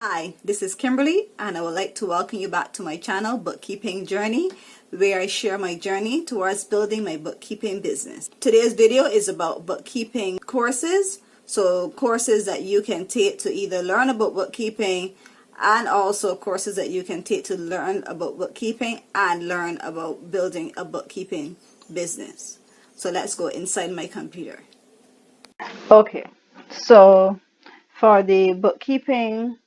Hi, this is Kimberly, and I would like to welcome you back to my channel, Bookkeeping Journey, where I share my journey towards building my bookkeeping business. Today's video is about bookkeeping courses, so courses that you can take to either learn about bookkeeping and also courses that you can take to learn about bookkeeping and learn about building a bookkeeping business. So let's go inside my computer. Okay, so for the bookkeeping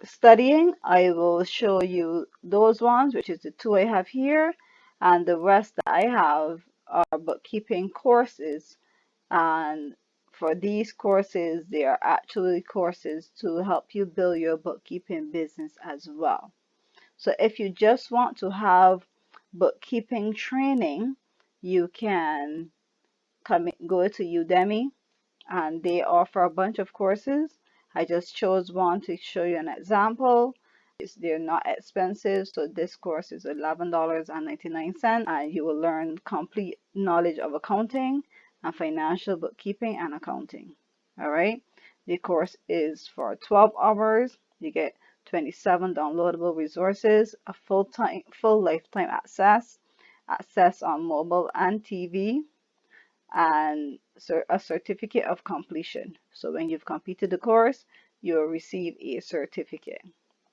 studying, I will show you those ones, which is the two I have here, and the rest that I have are bookkeeping courses. And for these courses, they are actually courses to help you build your bookkeeping business as well. So if you just want to have bookkeeping training, you can go to Udemy, and they offer a bunch of courses. I just chose one to show you an example. They're not expensive, so this course is $11.99, and you will learn complete knowledge of accounting and financial bookkeeping and accounting. All right, the course is for 12 hours. You get 27 downloadable resources, a full lifetime access on mobile and TV, and a certificate of completion. So when you've completed the course, you'll receive a certificate.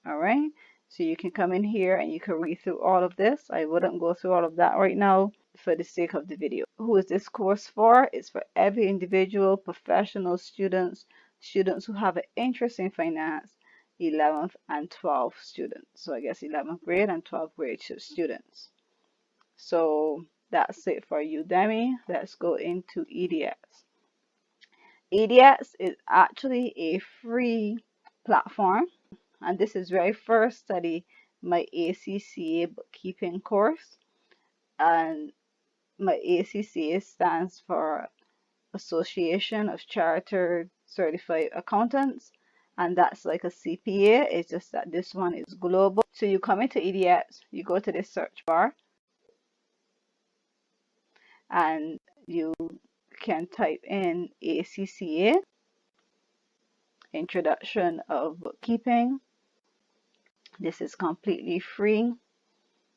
All right. So you can come in here and you can read through all of this. I wouldn't go through all of that right now for the sake of the video. Who is this course for? It's for every individual, professional students, students who have an interest in finance, 11th and 12th students. So I guess 11th grade and 12th grade students. So that's it for Udemy. Let's go into EDX. EDX is actually a free platform, and this is where I first studied my ACCA bookkeeping course. And my ACCA stands for Association of Chartered Certified Accountants, and that's like a CPA. It's just that this one is global. So you come into EDX, you go to the search bar, and you can type in ACCA, Introduction of Bookkeeping. This is completely free.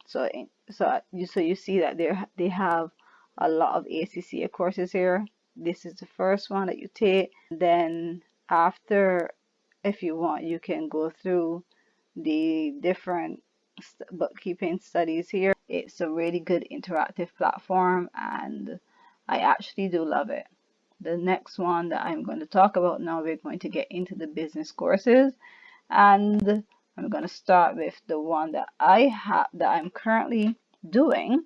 So you see that they have a lot of ACCA courses here. This is the first one that you take. Then after, if you want, you can go through the different bookkeeping studies here. It's a really good interactive platform, and I actually do love it. The next one that I'm going to talk about now, we're going to get into the business courses, and I'm going to start with the one that I'm currently doing,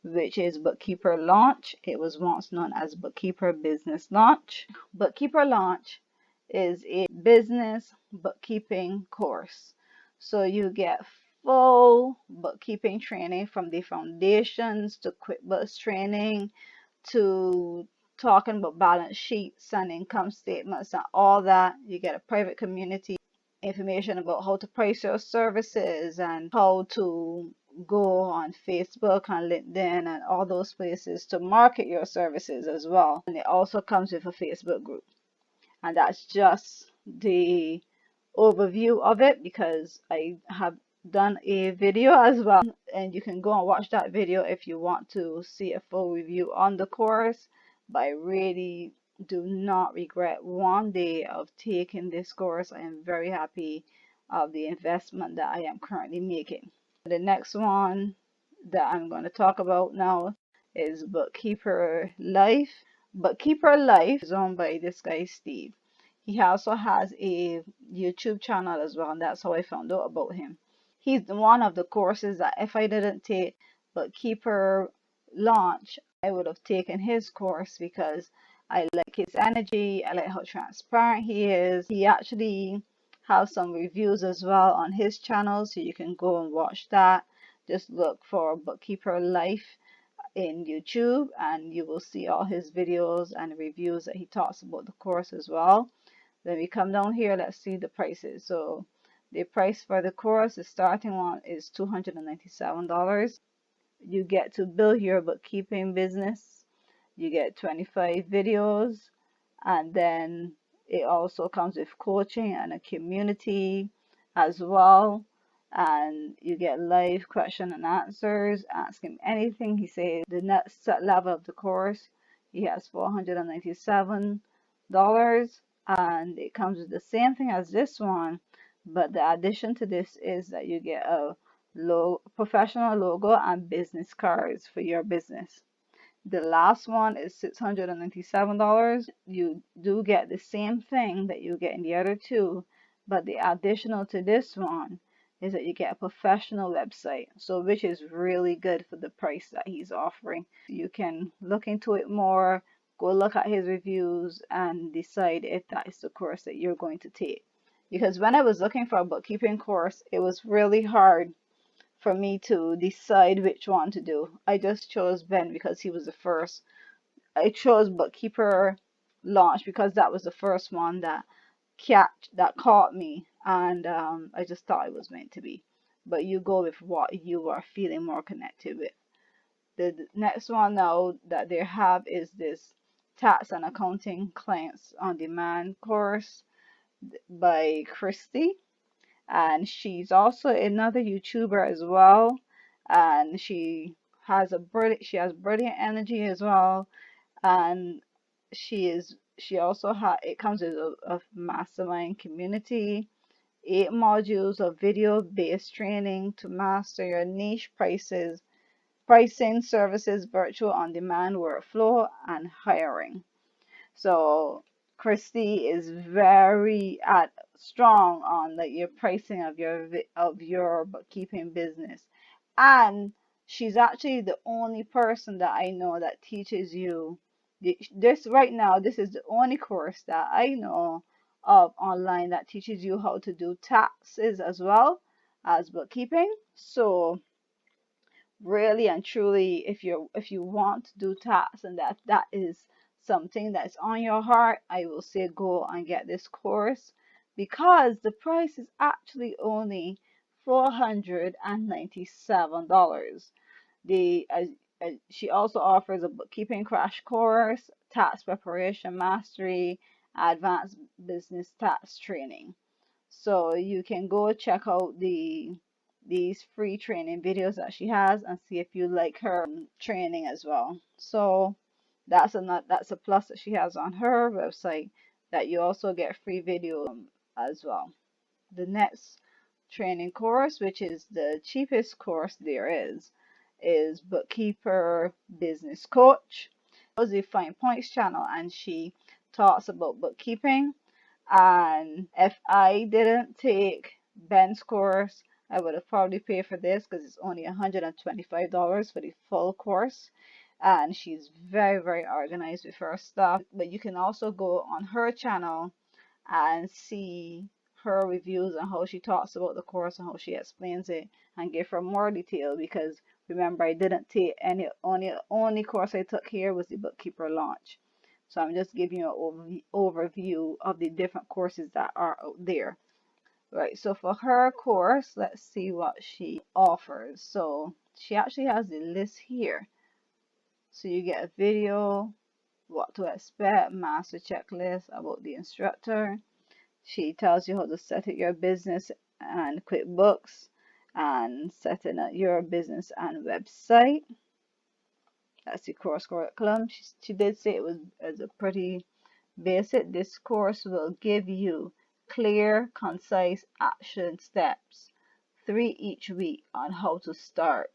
which is Bookkeeper Launch. It was once known as Bookkeeper Business Launch. Bookkeeper Launch is a business bookkeeping course. So you get full bookkeeping training from the foundations to QuickBooks training to talking about balance sheets and income statements and all that. You get a private community, information about how to price your services and how to go on Facebook and LinkedIn and all those places to market your services as well. And it also comes with a Facebook group. And that's just the overview of it, because I have done a video as well, and you can go and watch that video if you want to see a full review on the course. But I really do not regret one day of taking this course. I am very happy of the investment that I am currently making. The next one that I'm going to talk about now is Bookkeeper Life. Bookkeeper Life is owned by this guy Steve. He also has a YouTube channel as well, and that's how I found out about him. He's one of the courses that if I didn't take Bookkeeper Launch, I would have taken his course, because I like his energy, I like how transparent he is. He actually has some reviews as well on his channel, so you can go and watch that. Just look for Bookkeeper Life in YouTube, and you will see all his videos and reviews that he talks about the course as well. Then we come down here, let's see the prices. So the price for the course, the starting one is $297. You get to build your bookkeeping business. You get 25 videos, and then it also comes with coaching and a community as well. And you get live question and answers. Ask him anything. He says the next level of the course, he has $497, and it comes with the same thing as this one, but the addition to this is that you get a professional logo and business cards for your business. The last one is $697. You do get the same thing that you get in the other two, but the additional to this one is that you get a professional website, so which is really good for the price that he's offering. You can look into it more, go look at his reviews, and decide if that is the course that you're going to take. Because when I was looking for a bookkeeping course, it was really hard for me to decide which one to do. I just chose Ben because he was the first. I chose Bookkeeper Launch because that was the first one that caught me, and I just thought it was meant to be. But you go with what you are feeling more connected with. The next one now that they have is this Tax and Accounting Clients on Demand course by Christy, and she's also another YouTuber as well, and she has brilliant energy as well, and she also it comes with a mastermind community, 8 modules of video-based training to master your niche pricing, services, virtual on-demand workflow, and hiring. So Christy is very strong on your pricing of your bookkeeping business, and she's actually the only person that I know that teaches you this right now. This is the only course that I know of online that teaches you how to do taxes as well as bookkeeping. So really and truly, if you want to do tax and that is something that's on your heart, I will say go and get this course, because the price is actually only $497. She also offers a bookkeeping crash course, tax preparation mastery, advanced business tax training. So you can go check out these free training videos that she has and see if you like her training as well. So that's a plus that she has on her website, that you also get free video as well. The next training course, which is the cheapest course there is Bookkeeper Business Coach. It was a Fine Points channel, and she talks about bookkeeping. And if I didn't take Ben's course, I would have probably paid for this because it's only $125 for the full course. And she's very, very organized with her stuff. But you can also go on her channel and see her reviews and how she talks about the course and how she explains it, and give her more detail, because remember, I didn't take only course I took here was the Bookkeeper Launch. So I'm just giving you an overview of the different courses that are out there. Right, so for her course, let's see what she offers. So she actually has the list here. So you get a video, what to expect, master checklist about the instructor. She tells you how to set up your business and QuickBooks, and setting up your business and website. That's the course curriculum. She did say it was a pretty basic. This course will give you clear, concise action steps, 3 each week, on how to start,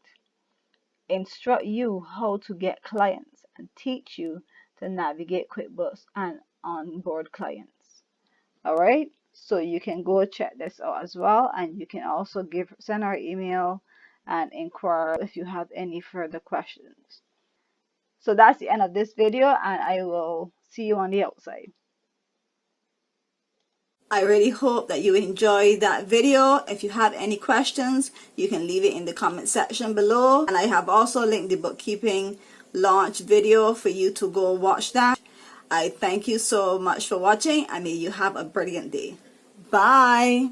instruct you how to get clients, and teach you to navigate QuickBooks and onboard clients. All right, so you can go check this out as well, and you can also send her email and inquire if you have any further questions. So that's the end of this video, and I will see you on the outside. I really hope that you enjoyed that video. If you have any questions, you can leave it in the comment section below. And I have also linked the bookkeeping launch video for you to go watch that. I thank you so much for watching, and may you have a brilliant day. Bye.